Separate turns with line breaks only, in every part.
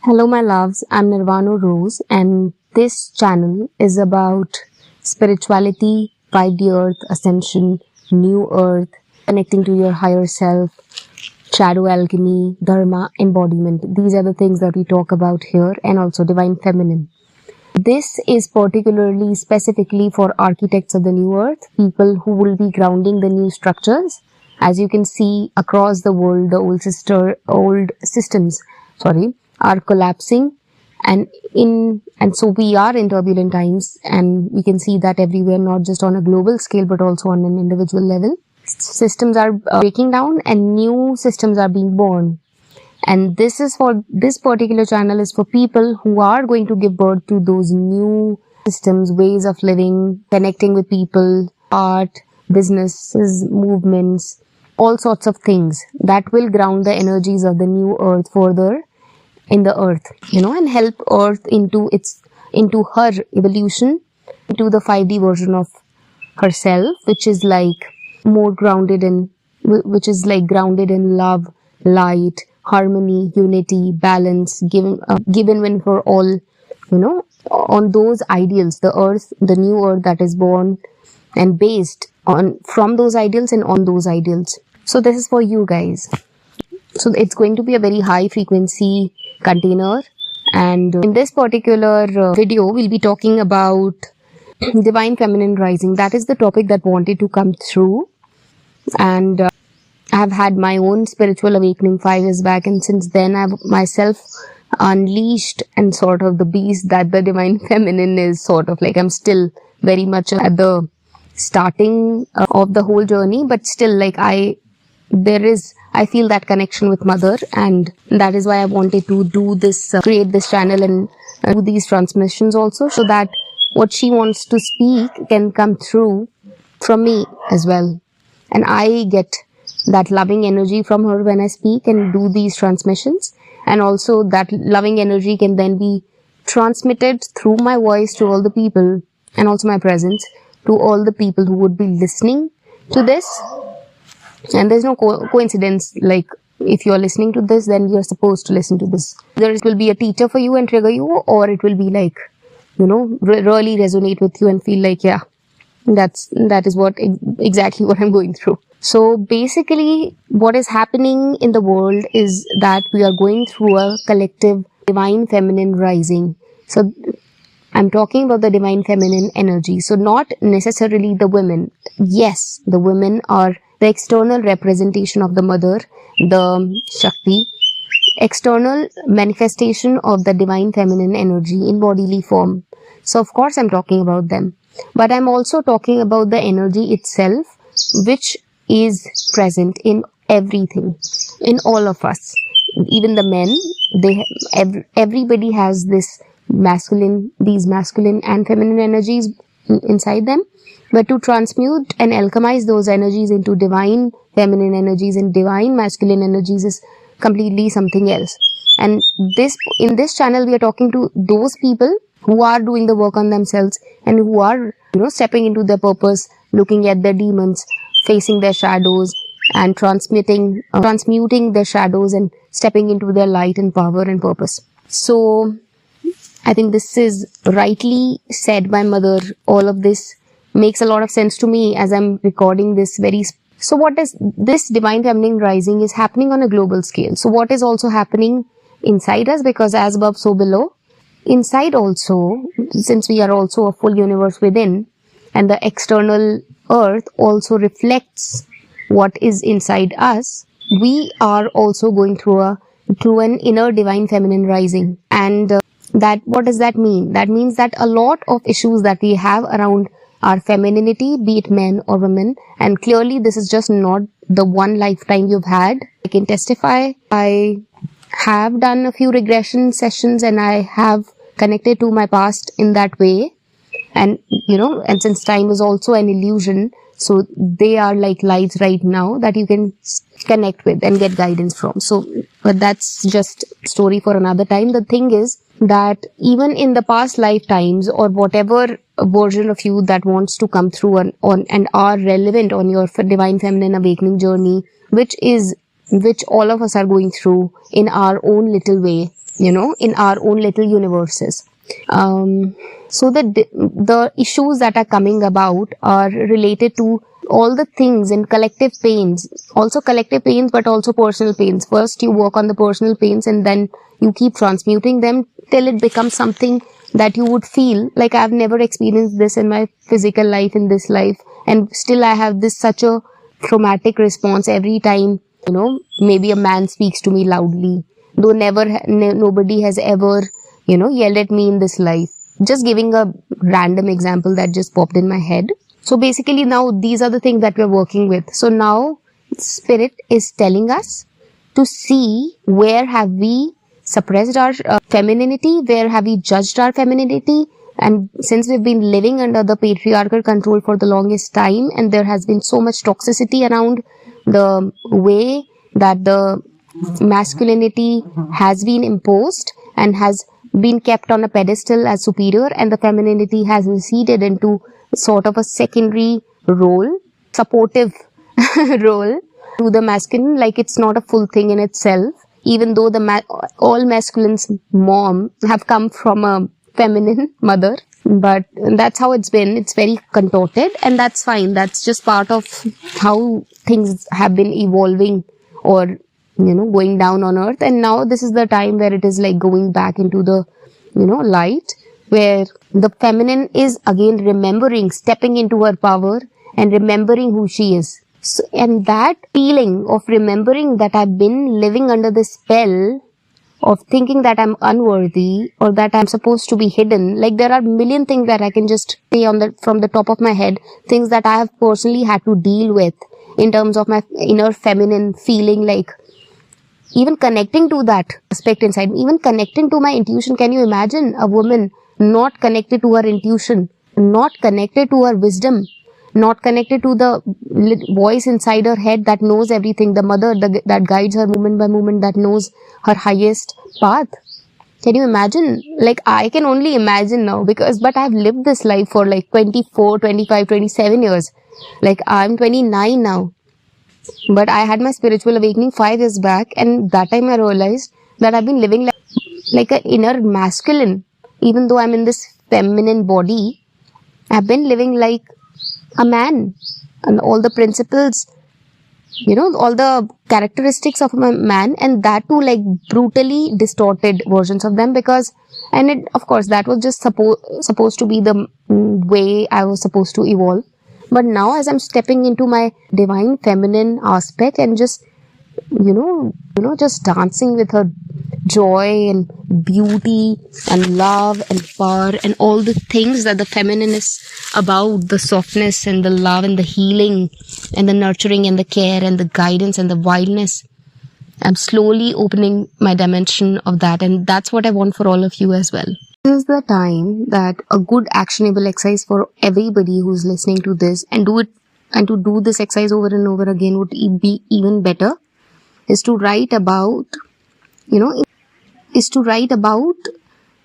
Hello, my loves. I'm Nirvana Rose, and this channel is about spirituality, 5D Earth, ascension, new Earth, connecting to your higher self, shadow alchemy, dharma, embodiment. These are the things that we talk about here, and also divine feminine. This is particularly specifically for architects of the new Earth, people who will be grounding the new structures. As you can see across the world, the old systems, are collapsing, and so we are in turbulent times, and we can see that everywhere, not just on a global scale but also on an individual level. Systems are breaking down and new systems are being born. And this particular channel is for people who are going to give birth to those new systems, ways of living, connecting with people, art, businesses, movements, all sorts of things that will ground the energies of the new Earth further in the Earth, and help Earth into her evolution, into the 5D version of herself, which is grounded in love, light, harmony, unity, balance, given when for all, on those ideals, the new Earth that is born and based from those ideals and on those ideals. So this is for you guys. So it's going to be a very high frequency container, and in this particular video we'll be talking about divine feminine rising. That is the topic that wanted to come through, and I have had my own spiritual awakening 5 years back, and since then I've myself unleashed and sort of the beast that the divine feminine is. Sort of like I'm still very much at the starting of the whole journey, but still I feel that connection with mother, and that is why I wanted to do this, create this channel and do these transmissions also, so that what she wants to speak can come through from me as well. And I get that loving energy from her when I speak and do these transmissions. And also that loving energy can then be transmitted through my voice to all the people, and also my presence to all the people who would be listening to this. And there's no coincidence, like if you're listening to this, then you're supposed to listen to this. Either it will be a teacher for you and trigger you, or it will be really resonate with you and feel like, yeah, that is exactly what I'm going through. So basically what is happening in the world is that we are going through a collective divine feminine rising. So I'm talking about the divine feminine energy. So not necessarily the women. Yes, the women are the external representation of the mother, the Shakti, external manifestation of the divine feminine energy in bodily form. So of course I'm talking about them. But I'm also talking about the energy itself, which is present in everything, in all of us. Even the men, everybody has these masculine and feminine energies inside them. But to transmute and alchemize those energies into divine feminine energies and divine masculine energies is completely something else. And in this channel we are talking to those people who are doing the work on themselves and who are stepping into their purpose, looking at their demons, facing their shadows, and transmuting their shadows and stepping into their light and power and purpose. So I think this is rightly said by Mother. All of this makes a lot of sense to me as I'm recording this So what is this divine feminine rising is happening on a global scale. So what is also happening inside us, because as above so below, inside also, since we are also a full universe within, and the external Earth also reflects what is inside us, we are also going through an inner divine feminine rising. And what does that mean? That means that a lot of issues that we have around our femininity, be it men or women, and clearly this is just not the one lifetime you've had. I can testify. I have done a few regression sessions and I have connected to my past in that way. And and since time is also an illusion, so they are like lights right now that you can connect with and get guidance from. But that's just a story for another time. The thing is that even in the past lifetimes, or whatever version of you that wants to come through and are relevant on your divine feminine awakening journey, which is which all of us are going through in our own little way, in our own little universes. So the issues that are coming about are related to all the things in collective pains, also collective pains, but also personal pains. First, you work on the personal pains, and then you keep transmuting them till it becomes something that you would feel like, I've never experienced this in my physical life, in this life, and still I have this such a traumatic response every time, maybe a man speaks to me loudly, though nobody has ever, yelled at me in this life. Just giving a random example that just popped in my head. So basically now these are the things that we're working with. So now spirit is telling us to see where have we suppressed our femininity, where have we judged our femininity. And since we've been living under the patriarchal control for the longest time, and there has been so much toxicity around the way that the masculinity has been imposed and has been kept on a pedestal as superior, and the femininity has receded into sort of a secondary role, supportive role to the masculine, like it's not a full thing in itself, even though all masculine's mom have come from a feminine mother. But that's how it's been. It's very contorted, and that's fine. That's just part of how things have been evolving, or going down on earth. And now this is the time where it is like going back into the light, where the feminine is again remembering, stepping into her power and remembering who she is. So, and that feeling of remembering that I've been living under this spell of thinking that I'm unworthy, or that I'm supposed to be hidden. Like, there are a million things that I can just say from the top of my head, things that I have personally had to deal with in terms of my inner feminine feeling, like even connecting to that aspect inside, even connecting to my intuition. Can you imagine a woman not connected to her intuition, not connected to her wisdom, not connected to the voice inside her head that knows everything, the mother that guides her moment by moment, that knows her highest path? Can you imagine? Like, I can only imagine now, but I've lived this life for like 24, 25, 27 years. Like, I'm 29 now. But I had my spiritual awakening 5 years back, and that time I realized that I've been living like an inner masculine. Even though I'm in this feminine body, I've been living like a man. And all the principles, all the characteristics of a man, and that too like brutally distorted versions of them, of course, that was just supposed to be the way I was supposed to evolve. But now, as I'm stepping into my divine feminine aspect and just, just dancing with her joy and beauty and love and power and all the things that the feminine is about, the softness and the love and the healing and the nurturing and the care and the guidance and the wildness, I'm slowly opening my dimension of that. And that's what I want for all of you as well. This is the time that a good actionable exercise for everybody who's listening to this, and to do this exercise over and over again would be even better, is to write about,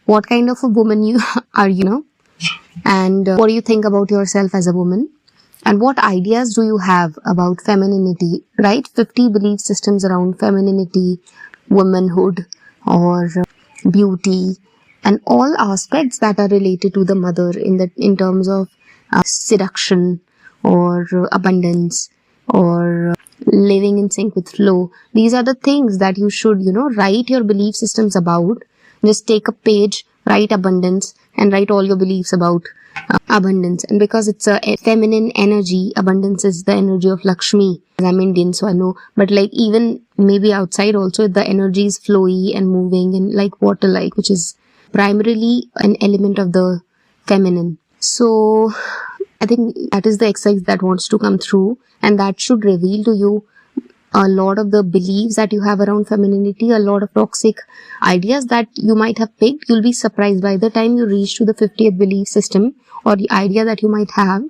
what kind of a woman you are, and what do you think about yourself as a woman, and what ideas do you have about femininity, right? 50 belief systems around femininity, womanhood, or beauty, and all aspects that are related to the mother in terms of seduction, or abundance, or living in sync with flow. These are the things that you should, write your belief systems about. Just take a page, write abundance, and write all your beliefs about abundance. And because it's a feminine energy, abundance is the energy of Lakshmi. I'm Indian, so I know. But like, even maybe outside also, the energy is flowy and moving and like water-like, which is primarily an element of the feminine. So I think that is the exercise that wants to come through, and that should reveal to you a lot of the beliefs that you have around femininity, a lot of toxic ideas that you might have picked. You'll be surprised by the time you reach to the 50th belief system or the idea that you might have.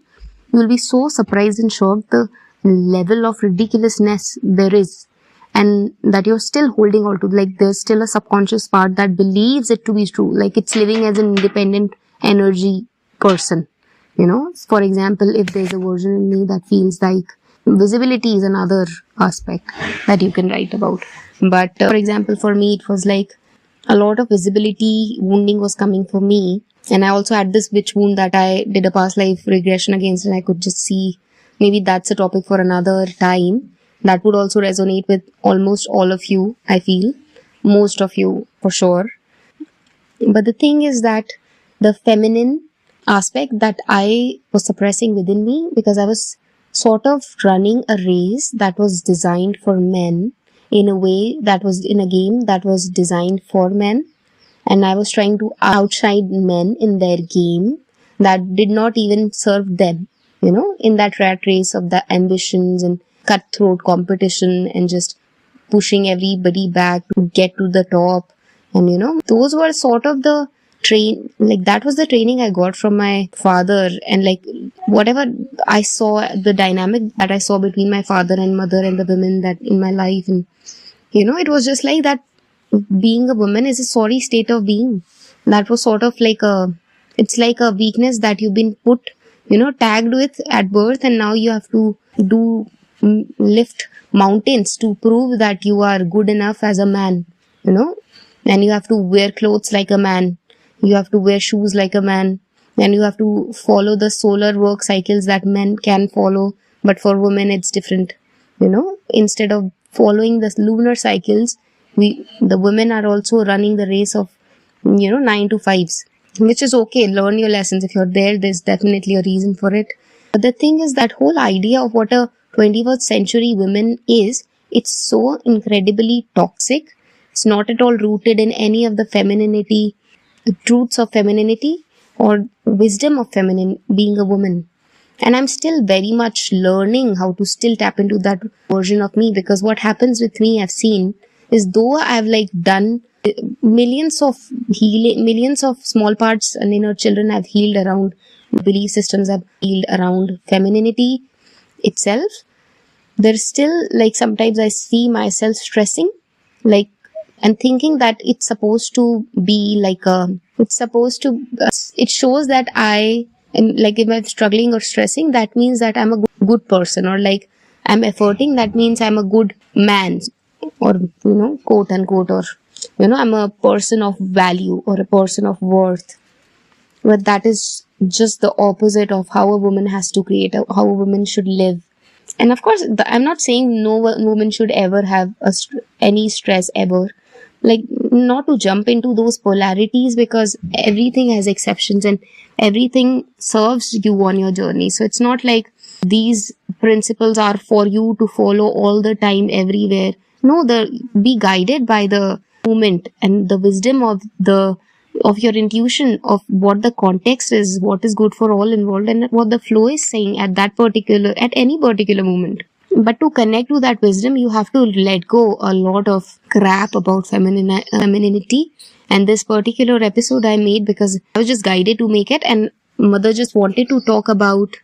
You'll be so surprised and shocked the level of ridiculousness there is, and that you're still holding on to. Like, there's still a subconscious part that believes it to be true, like it's living as an independent energy person. For example, if there's a version in me that feels like Visibility is another aspect that you can write about. But for example, for me, it was like a lot of visibility wounding was coming for me. And I also had this witch wound that I did a past life regression against, and I could just see. Maybe that's a topic for another time. That would also resonate with almost all of you, I feel. Most of you, for sure. But the thing is that the feminine aspect that I was suppressing within me, because I was sort of running a race that was designed for men, in a way that was in a game that was designed for men, and I was trying to outshine men in their game that did not even serve them, in that rat race of the ambitions and cutthroat competition and just pushing everybody back to get to the top. And those were sort of the that was the training I got from my father. And like, whatever I saw, the dynamic that I saw between my father and mother and the women that in my life, and it was just like that being a woman is a sorry state of being. That was sort of like it's like a weakness that you've been put, tagged with at birth, and now you have to lift mountains to prove that you are good enough as a man, and you have to wear clothes like a man, you have to wear shoes like a man, and you have to follow the solar work cycles that men can follow, but for women it's different. Instead of following the lunar cycles, the women are also running the race of 9 to 5s, which is okay. Learn your lessons. If you're there's definitely a reason for it. But the thing is, that whole idea of what a 21st century woman is, it's so incredibly toxic. It's not at all rooted in any of the femininity, the truths of femininity or wisdom of being a woman. And I'm still very much learning how to still tap into that version of me, because what happens with me, I've seen, is though I've done millions of small parts and inner children I've healed around belief systems, I've healed around femininity itself, there's still sometimes I see myself stressing and thinking that it's supposed to be it shows that I am if I'm struggling or stressing, that means that I'm a good person, or I'm efforting, that means I'm a good man, or quote unquote, or I'm a person of value or a person of worth. But that is just the opposite of how a woman has to create, how a woman should live. And of course, I'm not saying no woman should ever have any stress ever. Not to jump into those polarities, because everything has exceptions and everything serves you on your journey. So it's not like these principles are for you to follow all the time, everywhere. No, be guided by the moment and the wisdom of your intuition of what the context is, what is good for all involved, and what the flow is saying at any particular moment. But to connect to that wisdom, you have to let go a lot of crap about femininity. And this particular episode I made because I was just guided to make it, and mother just wanted to talk about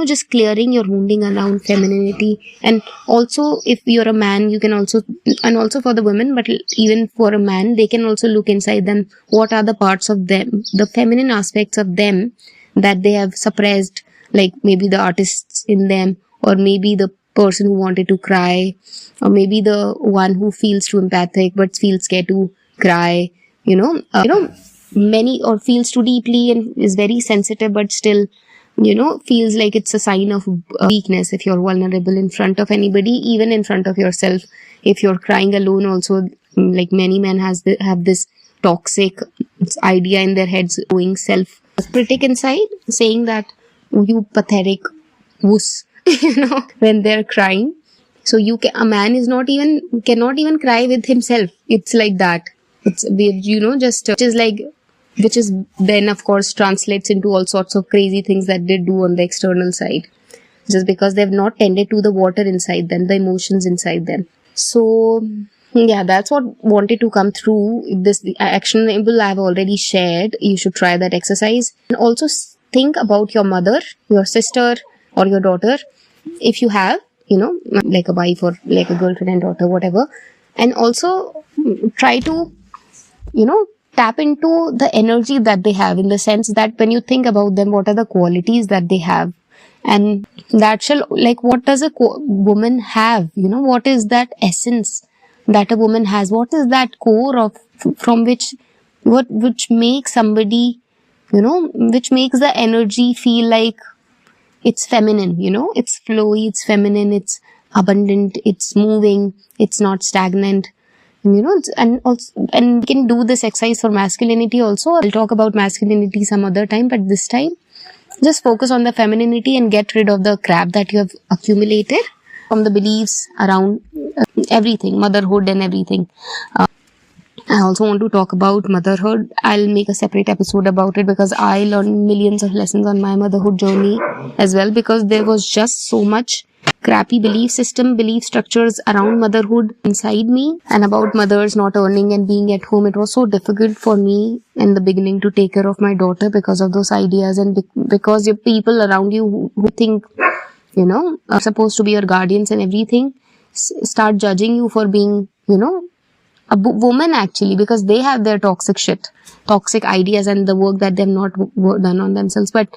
just clearing your wounding around femininity. And also, if you're a man, you can also, and also for the women, but even for a man, they can also look inside them. What are the parts of them, the feminine aspects of them that they have suppressed, maybe the artists in them, or maybe the person who wanted to cry, or maybe the one who feels too empathic but feels scared to cry, many, or feels too deeply and is very sensitive but still feels like it's a sign of weakness if you're vulnerable in front of anybody, even in front of yourself. If you're crying alone also, many men have this toxic idea in their heads, going self-critic inside, saying that you pathetic wuss, when they're crying. So a man cannot even cry with himself. It's like that. It's which is then of course translates into all sorts of crazy things that they do on the external side, just because they've not tended to the water inside them, the emotions inside them. So yeah, that's what wanted to come through. The actionable I've already shared. You should try that exercise, and also think about your mother, your sister, or your daughter, if you have, a wife or a girlfriend and daughter, whatever. And also try to tap into the energy that they have, in the sense that when you think about them, what are the qualities that they have, And that shall, like, what does a woman have? What is that essence that a woman has? What is that core of, from which, which makes somebody, which makes the energy feel like it's feminine, it's flowy, it's feminine, it's abundant, it's moving, it's not stagnant. And also, and we can do this exercise for masculinity also. I'll talk about masculinity some other time, but this time just focus on the femininity and get rid of the crap that you have accumulated from the beliefs around everything, motherhood and everything. I also want to talk about motherhood. I'll make a separate episode about it because I learned millions of lessons on my motherhood journey as well, because there was just so much crappy belief structures around motherhood inside me, and about mothers not earning and being at home. It was so difficult for me in the beginning to take care of my daughter because of those ideas, and because your people around you who think, are supposed to be your guardians and everything, start judging you for being, a woman actually, because they have their toxic ideas and the work that they've not done on themselves. But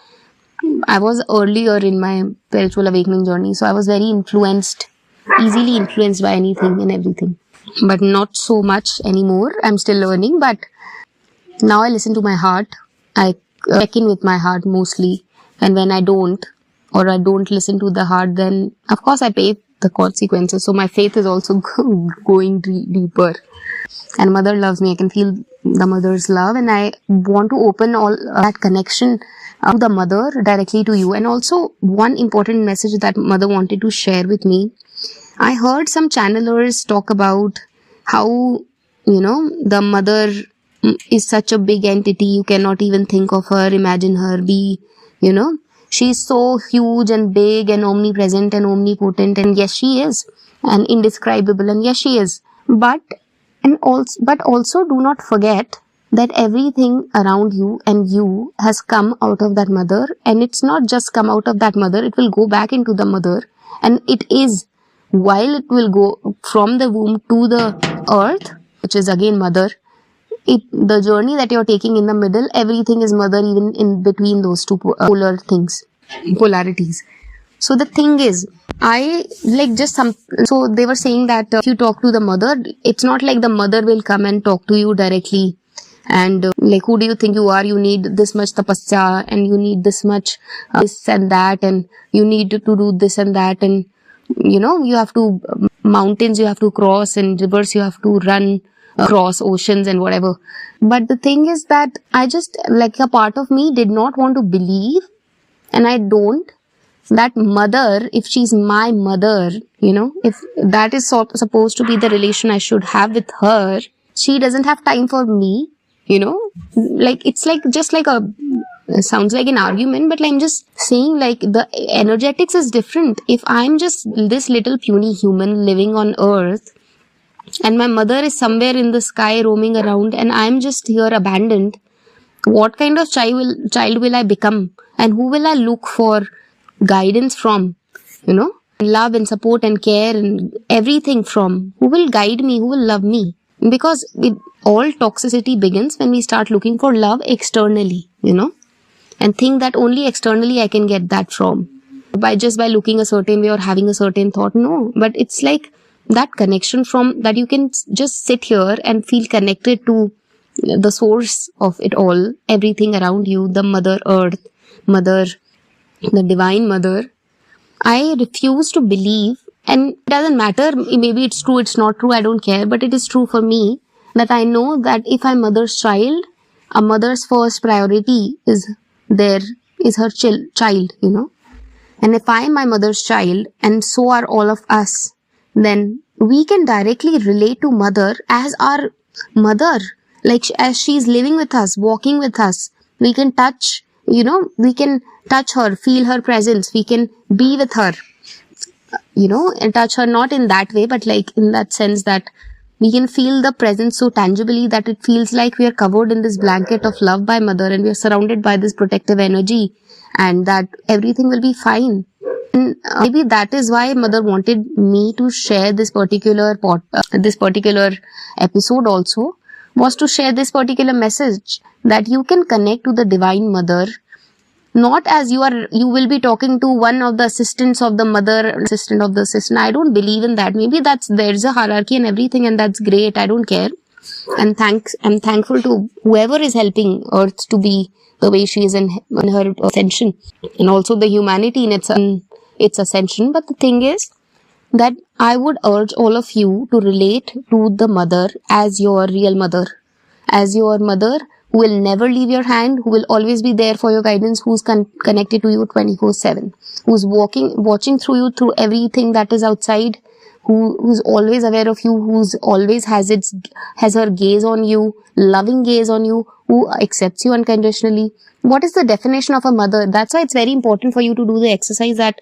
I was earlier in my spiritual awakening journey, so I was very easily influenced by anything and everything, but not so much anymore. I'm still learning, but now I listen to my heart. I check in with my heart mostly, and when I don't listen to the heart, then of course I pay the consequences. So my faith is also going deeper. And mother loves me. I can feel the mother's love, and I want to open all that connection to the mother directly to you. And also one important message that mother wanted to share with me. I heard some channelers talk about how, the mother is such a big entity. You cannot even think of her, imagine her be, she's so huge and big and omnipresent and omnipotent. And yes, she is. And indescribable. And yes, she is. But also do not forget that everything around you and you has come out of that mother, and it's not just come out of that mother, it will go back into the mother. And it is, while it will go from the womb to the earth, which is again mother, the journey that you're taking in the middle, everything is mother, even in between those two polarities. So the thing is, so they were saying that if you talk to the mother, it's not like the mother will come and talk to you directly. And who do you think you are? You need this much tapasya, and you need this much this and that, and you need to do this and that, and you have to, mountains you have to cross, and rivers you have to run, across oceans and whatever. But the thing is that I just, a part of me did not want to believe, and I don't, that mother, if she's my mother, if that is supposed to be the relation I should have with her, she doesn't have time for me, it's it sounds like an argument, but I'm just saying, the energetics is different. If I'm just this little puny human living on earth, and my mother is somewhere in the sky roaming around, and I'm just here abandoned, what kind of child will I become? And who will I look for guidance from? Love and support and care and everything from? Who will guide me? Who will love me? Because all toxicity begins when we start looking for love externally, and think that only externally I can get that from. By looking a certain way or having a certain thought. No, but it's like that connection from that you can just sit here and feel connected to the source of it all, everything around you, the mother earth, the divine mother. I refuse to believe, and it doesn't matter, maybe it's true, it's not true, I don't care, but it is true for me that I know that if I'm mother's child, a mother's first priority is her child, And if I'm my mother's child, and so are all of us, then we can directly relate to mother as our mother, as she's living with us, walking with us. We can touch, we can touch her, feel her presence, we can be with her, and touch her not in that way, but in that sense that we can feel the presence so tangibly that it feels like we are covered in this blanket of love by mother, and we are surrounded by this protective energy, and that everything will be fine. And maybe that is why mother wanted me to share this particular episode also, was to share this particular message, that you can connect to the divine mother not as you will be talking to one of the assistants of the mother, assistant of the assistant. I don't believe in that. Maybe there's a hierarchy and everything, and that's great. I don't care. And I'm thankful to whoever is helping Earth to be the way she is in her ascension, and also the humanity in its ascension. But the thing is that I would urge all of you to relate to the mother as your real mother, as your mother who will never leave your hand, who will always be there for your guidance, who's connected to you 24/7, who's watching through you through everything that is outside, who's always aware of you, who's always has her gaze on you, loving gaze on you, who accepts you unconditionally. What is the definition of a mother? That's why it's very important for you to do the exercise that,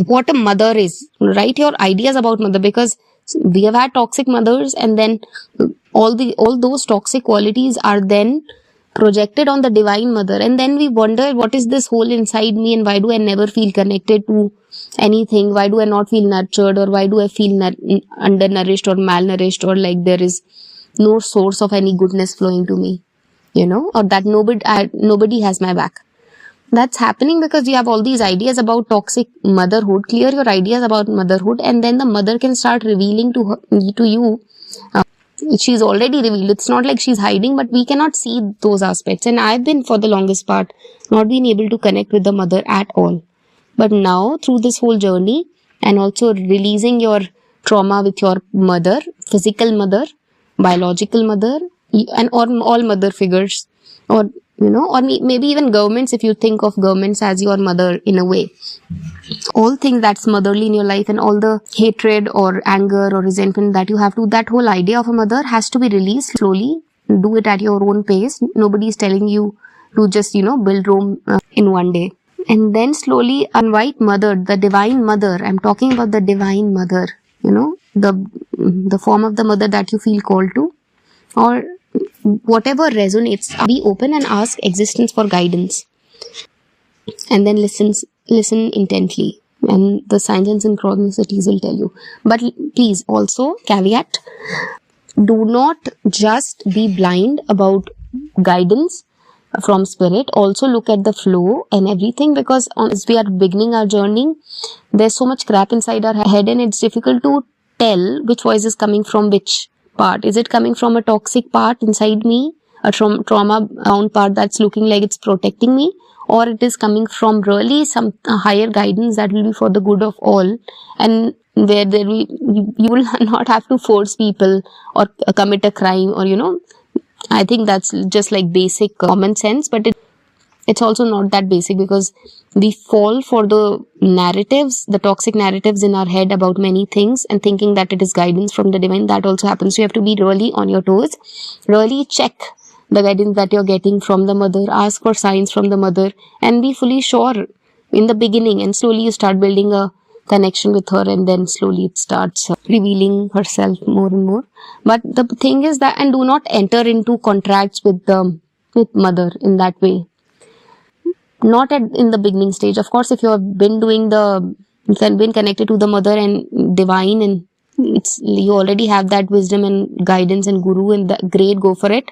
what a mother is. Write your ideas about mother, because we have had toxic mothers, and then all those toxic qualities are then projected on the divine mother, and then we wonder what is this hole inside me, and why do I never feel connected to anything? Why do I not feel nurtured, or why do I feel undernourished or malnourished, or like there is no source of any goodness flowing to me, or that nobody has my back? That's happening because you have all these ideas about toxic motherhood. Clear your ideas about motherhood, and then the mother can start revealing to you. She's already revealed. It's not like she's hiding, but we cannot see those aspects. And I've been, for the longest part, not been able to connect with the mother at all. But now, through this whole journey, and also releasing your trauma with your mother, physical mother, biological mother, and all mother figures, or maybe even governments, if you think of governments as your mother in a way. All things that's motherly in your life, and all the hatred or anger or resentment that you have to, that whole idea of a mother has to be released slowly. Do it at your own pace. Nobody is telling you to just, build Rome in one day. And then slowly invite mother, the divine mother. I'm talking about the divine mother, the form of the mother that you feel called to, or whatever resonates. Be open and ask existence for guidance, and then listen intently, and the signs and synchronicities will tell you. But please, also caveat, do not just be blind about guidance from spirit. Also look at the flow and everything, because as we are beginning our journey, there's so much crap inside our head, and it's difficult to tell which voice is coming from which part. Is it coming from a toxic part inside me, a trauma bound part that's looking like it's protecting me, or it is coming from really some higher guidance that will be for the good of all, and where you will not have to force people or commit a crime, or I think that's just like basic common sense, but it's also not that basic, because we fall for the narratives, the toxic narratives in our head about many things, and thinking that it is guidance from the divine. That also happens. So you have to be really on your toes, really check the guidance that you're getting from the mother, ask for signs from the mother, and be fully sure in the beginning, and slowly you start building a connection with her, and then slowly it starts revealing herself more and more. But the thing is that, and do not enter into contracts with mother in that way. Not in the beginning stage. Of course, if you have been been connected to the mother and divine, and you already have that wisdom and guidance and guru, and great, go for it.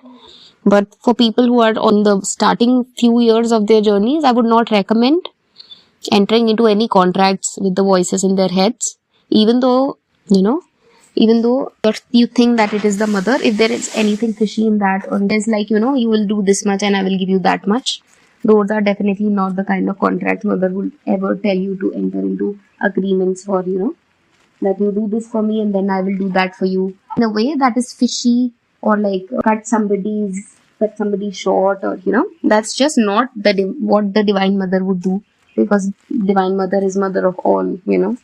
But for people who are on the starting few years of their journeys, I would not recommend entering into any contracts with the voices in their heads, even though you think that it is the mother. If there is anything fishy in that, or there's like, you will do this much and I will give you that much, those are definitely not the kind of contracts mother would ever tell you to enter into agreements for, that you do this for me and then I will do that for you. In a way that is fishy, or like cut somebody short, or that's just not what the divine mother would do, because divine mother is mother of all,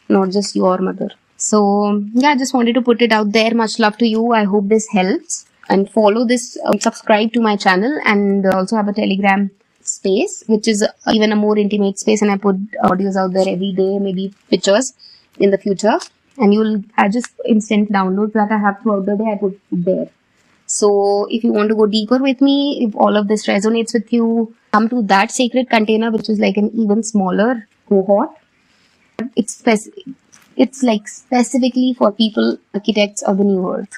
not just your mother. So yeah, I just wanted to put it out there. Much love to you. I hope this helps, and follow this, subscribe to my channel, and also have a Telegram space, which is even a more intimate space, and I put audios out there every day, maybe pictures in the future, and I just instant downloads that I have throughout the day, I put there. So if you want to go deeper with me, if all of this resonates with you, come to that sacred container, which is like an even smaller cohort. It's like specifically for people, architects of the new earth.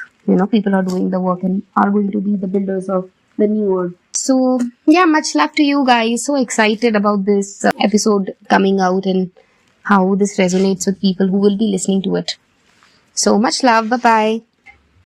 People are doing the work and are going to be the builders of the new earth. So yeah, much love to you guys. So excited about this episode coming out and how this resonates with people who will be listening to it. So much love. Bye bye.